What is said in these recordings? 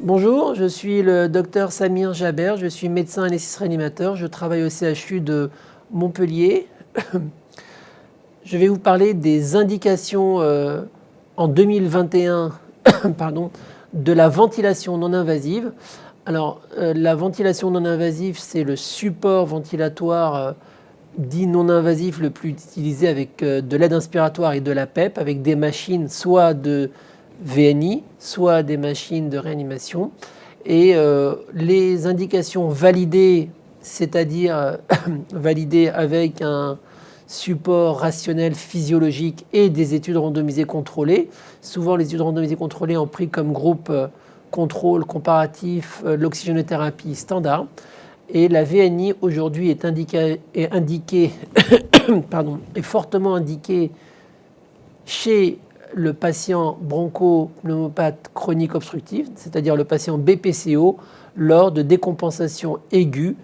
Bonjour, je suis le docteur Samir Jaber, je suis médecin anesthésiste réanimateur, je travaille au CHU de Montpellier. Je vais vous parler des indications en 2021 pardon, de la ventilation non invasive. Alors, la ventilation non invasive, c'est le support ventilatoire dit non invasif le plus utilisé avec de l'aide inspiratoire et de la PEP, avec des machines soit de VNI, soit des machines de réanimation. Et les indications validées, c'est-à-dire validées avec un support rationnel physiologique et des études randomisées contrôlées. Souvent, les études randomisées contrôlées ont pris comme groupe contrôle comparatif l'oxygénothérapie standard. Et la VNI aujourd'hui est indiquée est fortement indiquée chez le patient bronchopneumopathe chronique obstructif, c'est-à-dire le patient BPCO, lors de décompensation aiguë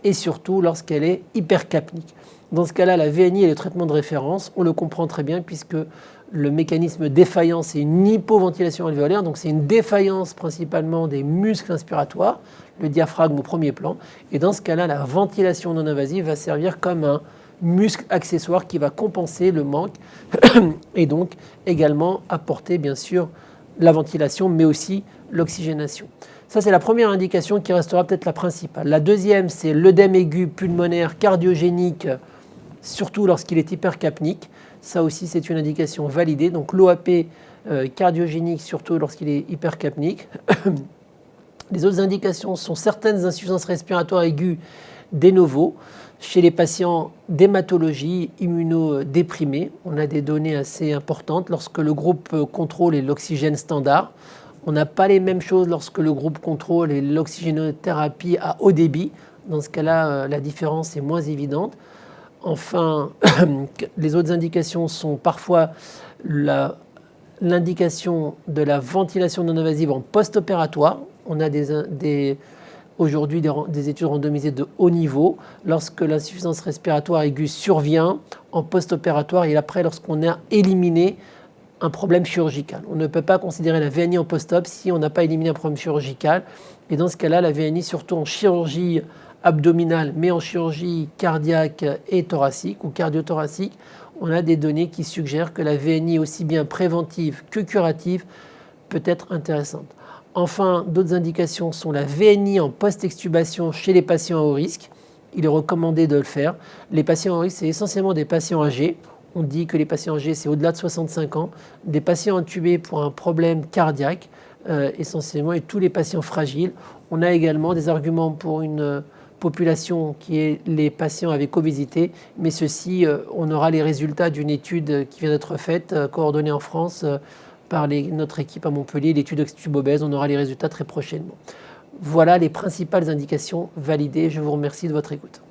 et surtout lorsqu'elle est hypercapnique. Dans ce cas-là, la VNI est le traitement de référence. On le comprend très bien puisque le mécanisme défaillant, c'est une hypoventilation alvéolaire, donc c'est une défaillance principalement des muscles inspiratoires, le diaphragme au premier plan. Et dans ce cas-là, la ventilation non invasive va servir comme un muscle accessoire qui va compenser le manque et donc également apporter bien sûr la ventilation mais aussi l'oxygénation. Ça, c'est la première indication qui restera peut-être la principale. La deuxième, c'est l'œdème aigu pulmonaire cardiogénique, surtout lorsqu'il est hypercapnique. Ça aussi, c'est une indication validée. Donc l'OAP cardiogénique, surtout lorsqu'il est hypercapnique. Les autres indications sont certaines insuffisances respiratoires aiguës de novo. Chez les patients d'hématologie immunodéprimée, on a des données assez importantes. Lorsque le groupe contrôle est l'oxygène standard, on n'a pas les mêmes choses lorsque le groupe contrôle est l'oxygénothérapie à haut débit. Dans ce cas-là, la différence est moins évidente. Enfin, les autres indications sont parfois l'indication de la ventilation non invasive en post-opératoire. On a aujourd'hui des études randomisées de haut niveau lorsque l'insuffisance respiratoire aiguë survient en post-opératoire et après lorsqu'on a éliminé un problème chirurgical. On ne peut pas considérer la VNI en post-op si on n'a pas éliminé un problème chirurgical. Et dans ce cas-là, la VNI, surtout en chirurgie abdominale, mais en chirurgie cardiaque et thoracique ou cardiothoracique, on a des données qui suggèrent que la VNI, aussi bien préventive que curative, peut être intéressante. Enfin, d'autres indications sont la VNI en post-extubation chez les patients à haut risque. Il est recommandé de le faire. Les patients à haut risque, c'est essentiellement des patients âgés. On dit que les patients âgés, c'est au-delà de 65 ans. Des patients intubés pour un problème cardiaque, essentiellement, et tous les patients fragiles. On a également des arguments pour une population qui est les patients avec obésité, mais ceci, on aura les résultats d'une étude qui vient d'être faite, coordonnée en France, par notre équipe à Montpellier, l'étude Oxtube-Obèse. On aura les résultats très prochainement. Voilà les principales indications validées. Je vous remercie de votre écoute.